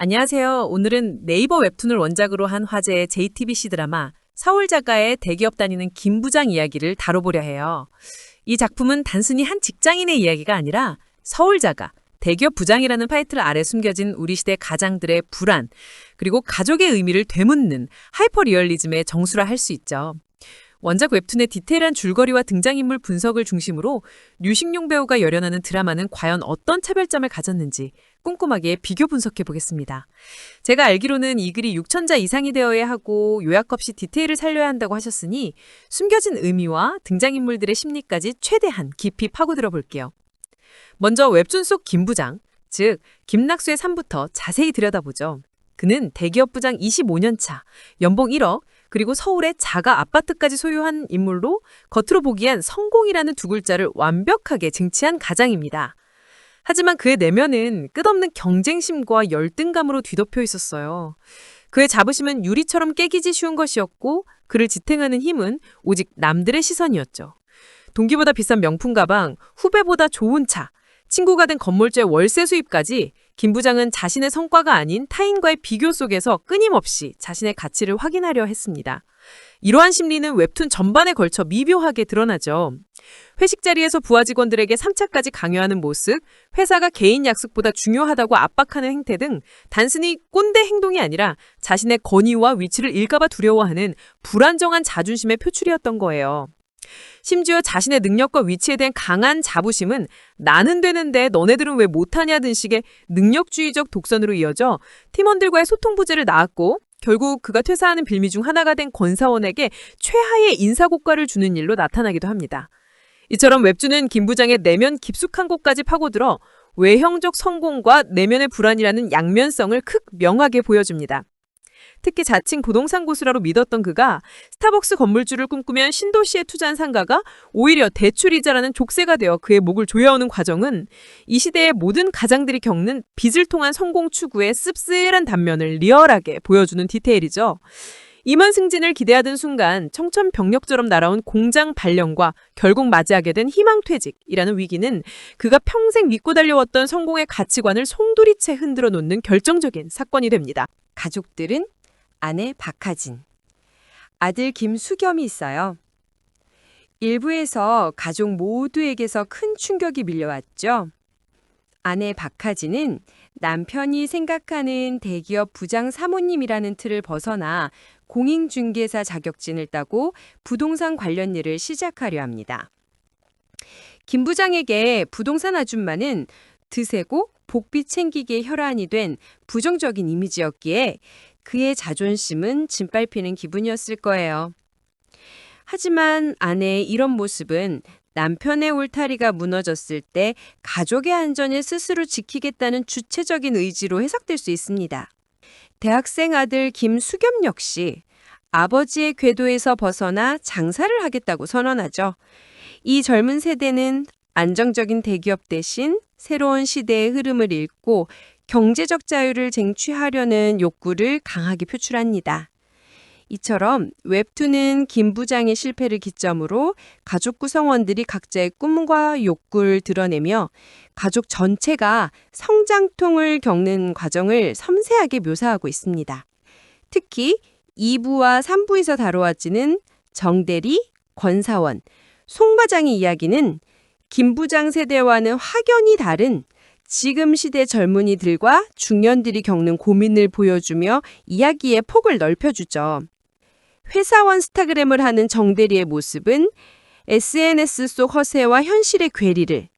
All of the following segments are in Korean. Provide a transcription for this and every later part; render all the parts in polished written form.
안녕하세요. 오늘은 네이버 웹툰을 원작으로 한 화제의 JTBC 드라마 서울자가의 대기업 다니는 김 부장 이야기를 다뤄보려 해요. 이 작품은 단순히 한 직장인의 이야기가 아니라 서울자가, 대기업 부장이라는 타이틀 아래 숨겨진 우리 시대 가장들의 불안, 그리고 가족의 의미를 되묻는 하이퍼 리얼리즘의 정수라 할 수 있죠. 원작 웹툰의 디테일한 줄거리와 등장인물 분석을 중심으로 류식룡 배우가 열연하는 드라마는 과연 어떤 차별점을 가졌는지 꼼꼼하게 비교 분석해 보겠습니다. 제가 알기로는 이 글이 6,000자 이상이 되어야 하고 요약 없이 디테일을 살려야 한다고 하셨으니 숨겨진 의미와 등장인물들의 심리까지 최대한 깊이 파고들어 볼게요. 먼저 웹툰 속 김 부장, 즉 김낙수의 삶부터 자세히 들여다보죠. 그는 대기업 부장 25년 차, 연봉 1억, 그리고 서울의 자가 아파트까지 소유한 인물로 겉으로 보기엔 성공이라는 두 글자를 완벽하게 증치한 가장입니다. 하지만 그의 내면은 끝없는 경쟁심과 열등감으로 뒤덮여 있었어요. 그의 자부심은 유리처럼 깨기지 쉬운 것이었고 그를 지탱하는 힘은 오직 남들의 시선이었죠. 동기보다 비싼 명품 가방, 후배보다 좋은 차, 친구가 된 건물주의 월세 수입까지 김 부장은 자신의 성과가 아닌 타인과의 비교 속에서 끊임없이 자신의 가치를 확인하려 했습니다. 이러한 심리는 웹툰 전반에 걸쳐 미묘하게 드러나죠. 회식 자리에서 부하 직원들에게 3차까지 강요하는 모습, 회사가 개인 약속보다 중요하다고 압박하는 행태 등 단순히 꼰대 행동이 아니라 자신의 권위와 위치를 잃을까 봐 두려워하는 불안정한 자존심의 표출이었던 거예요. 심지어 자신의 능력과 위치에 대한 강한 자부심은 나는 되는데 너네들은 왜 못하냐는 식의 능력주의적 독선으로 이어져 팀원들과의 소통 부재를 낳았고 결국 그가 퇴사하는 빌미 중 하나가 된 권사원에게 최하의 인사고과를 주는 일로 나타나기도 합니다. 이처럼 웹툰은 김 부장의 내면 깊숙한 곳까지 파고들어 외형적 성공과 내면의 불안이라는 양면성을 극명하게 보여줍니다. 특히 자칭 부동산 고수라로 믿었던 그가 스타벅스 건물주를 꿈꾸면 신도시에 투자한 상가가 오히려 대출이자라는 족쇄가 되어 그의 목을 조여오는 과정은 이 시대의 모든 가장들이 겪는 빚을 통한 성공 추구의 씁쓸한 단면을 리얼하게 보여주는 디테일이죠. 임원 승진을 기대하던 순간 청천벽력처럼 날아온 공장 발령과 결국 맞이하게 된 희망퇴직이라는 위기는 그가 평생 믿고 달려왔던 성공의 가치관을 송두리째 흔들어 놓는 결정적인 사건이 됩니다. 가족들은 아내 박하진, 아들 김수겸이 있어요. 일부에서 가족 모두에게서 큰 충격이 밀려왔죠. 아내 박하진은 남편이 생각하는 대기업 부장 사모님이라는 틀을 벗어나 공인중개사 자격증을 따고 부동산 관련 일을 시작하려 합니다. 김 부장에게 부동산 아줌마는 드세고 복비 챙기기의 혈안이 된 부정적인 이미지였기에 그의 자존심은 짓밟히는 기분이었을 거예요. 하지만 아내의 이런 모습은 남편의 울타리가 무너졌을 때 가족의 안전을 스스로 지키겠다는 주체적인 의지로 해석될 수 있습니다. 대학생 아들 김수겸 역시 아버지의 궤도에서 벗어나 장사를 하겠다고 선언하죠. 이 젊은 세대는 안정적인 대기업 대신 새로운 시대의 흐름을 읽고 경제적 자유를 쟁취하려는 욕구를 강하게 표출합니다. 이처럼 웹툰은 김 부장의 실패를 기점으로 가족 구성원들이 각자의 꿈과 욕구를 드러내며 가족 전체가 성장통을 겪는 과정을 섬세하게 묘사하고 있습니다. 특히 2부와 3부에서 다루어지는 정대리, 권사원, 송 과장의 이야기는 김 부장 세대와는 확연히 다른 지금 시대 젊은이들과 중년들이 겪는 고민을 보여주며 이야기의 폭을 넓혀주죠. 회사원 스타그램을 하는 정대리의 모습은 SNS 속 허세와 현실의 괴리를,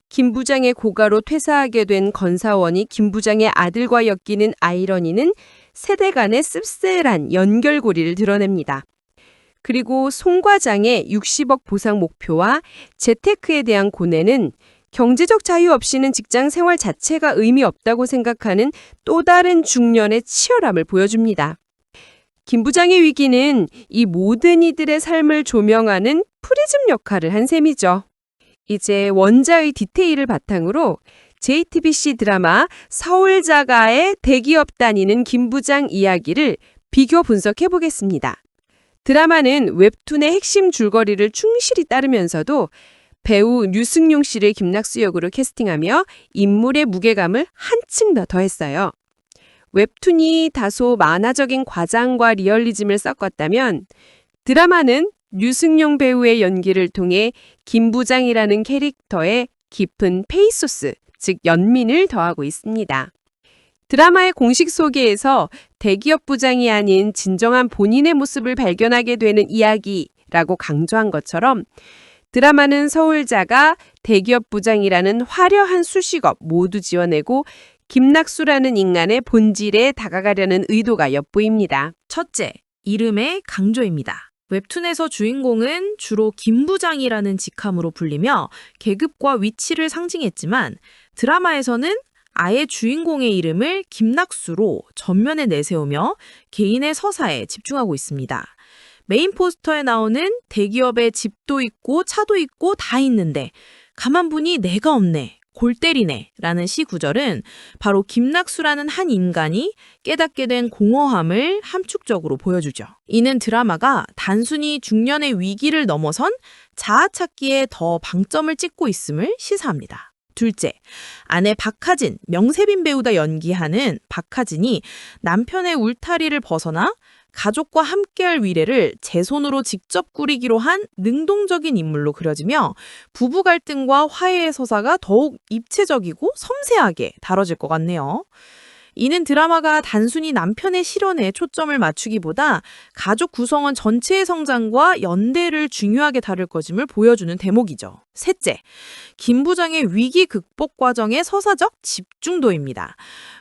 김 부장의 고가로 퇴사하게 된 건사원이 김 부장의 아들과 엮이는 아이러니는 세대 간의 씁쓸한 연결고리를 드러냅니다. 그리고 송 과장의 60억 보상 목표와 재테크에 대한 고뇌는 경제적 자유 없이는 직장 생활 자체가 의미 없다고 생각하는 또 다른 중년의 치열함을 보여줍니다. 김 부장의 위기는 이 모든 이들의 삶을 조명하는 프리즘 역할을 한 셈이죠. 이제 원자의 디테일을 바탕으로 JTBC 드라마 서울자가의 대기업 다니는 김 부장 이야기를 비교 분석해 보겠습니다. 드라마는 웹툰의 핵심 줄거리를 충실히 따르면서도 배우 류승룡 씨를 김낙수 역으로 캐스팅하며 인물의 무게감을 한층 더 더했어요. 웹툰이 다소 만화적인 과장과 리얼리즘을 섞었다면 드라마는 류승룡 배우의 연기를 통해 김 부장이라는 캐릭터의 깊은 페이소스, 즉 연민을 더하고 있습니다. 드라마의 공식 소개에서 대기업 부장이 아닌 진정한 본인의 모습을 발견하게 되는 이야기라고 강조한 것처럼 드라마는 서울자가 대기업 부장이라는 화려한 수식어 모두 지어내고 김낙수라는 인간의 본질에 다가가려는 의도가 엿보입니다. 첫째, 이름의 강조입니다. 웹툰에서 주인공은 주로 김 부장이라는 직함으로 불리며 계급과 위치를 상징했지만 드라마에서는 아예 주인공의 이름을 김낙수로 전면에 내세우며 개인의 서사에 집중하고 있습니다. 메인 포스터에 나오는 대기업에 집도 있고 차도 있고 다 있는데 가만 보니 내가 없네, 골 때리네 라는 시 구절은 바로 김낙수라는 한 인간이 깨닫게 된 공허함을 함축적으로 보여주죠. 이는 드라마가 단순히 중년의 위기를 넘어선 자아 찾기에 더 방점을 찍고 있음을 시사합니다. 둘째, 아내 박하진, 명세빈 배우가 연기하는 박하진이 남편의 울타리를 벗어나 가족과 함께할 미래를 제 손으로 직접 꾸리기로 한 능동적인 인물로 그려지며 부부 갈등과 화해의 서사가 더욱 입체적이고 섬세하게 다뤄질 것 같네요. 이는 드라마가 단순히 남편의 실현에 초점을 맞추기보다 가족 구성원 전체의 성장과 연대를 중요하게 다룰 것임을 보여주는 대목이죠. 셋째, 김 부장의 위기 극복 과정의 서사적 집중도입니다.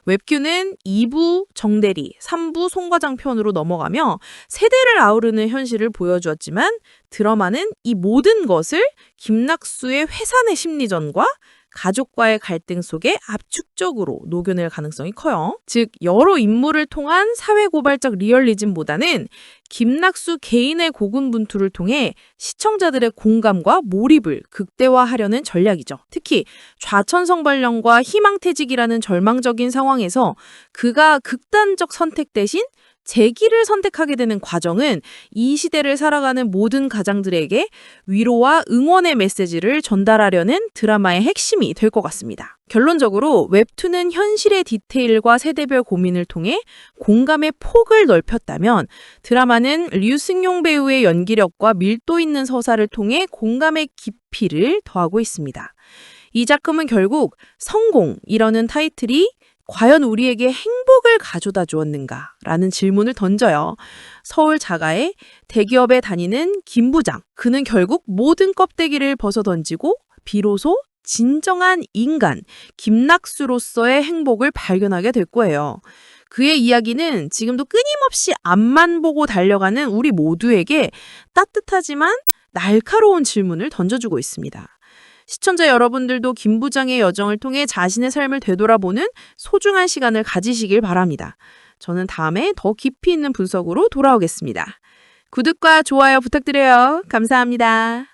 웹툰은 2부 정대리, 3부 송과장 편으로 넘어가며 세대를 아우르는 현실을 보여주었지만 드라마는 이 모든 것을 김낙수의 회산의 심리전과 가족과의 갈등 속에 압축적으로 녹여낼 가능성이 커요. 즉, 여러 인물을 통한 사회고발적 리얼리즘보다는 김낙수 개인의 고군분투를 통해 시청자들의 공감과 몰입을 극대화하려는 전략이죠. 특히 좌천성발령과 희망퇴직이라는 절망적인 상황에서 그가 극단적 선택 대신 재기를 선택하게 되는 과정은 이 시대를 살아가는 모든 가장들에게 위로와 응원의 메시지를 전달하려는 드라마의 핵심이 될 것 같습니다. 결론적으로 웹툰은 현실의 디테일과 세대별 고민을 통해 공감의 폭을 넓혔다면 드라마는 류승룡 배우의 연기력과 밀도 있는 서사를 통해 공감의 깊이를 더하고 있습니다. 이 작품은 결국 성공이라는 타이틀이 과연 우리에게 행복을 가져다 주었는가? 라는 질문을 던져요. 서울 자가의 대기업에 다니는 김 부장. 그는 결국 모든 껍데기를 벗어던지고 비로소 진정한 인간, 김낙수로서의 행복을 발견하게 될 거예요. 그의 이야기는 지금도 끊임없이 앞만 보고 달려가는 우리 모두에게 따뜻하지만 날카로운 질문을 던져주고 있습니다. 시청자 여러분들도 김 부장의 여정을 통해 자신의 삶을 되돌아보는 소중한 시간을 가지시길 바랍니다. 저는 다음에 더 깊이 있는 분석으로 돌아오겠습니다. 구독과 좋아요 부탁드려요. 감사합니다.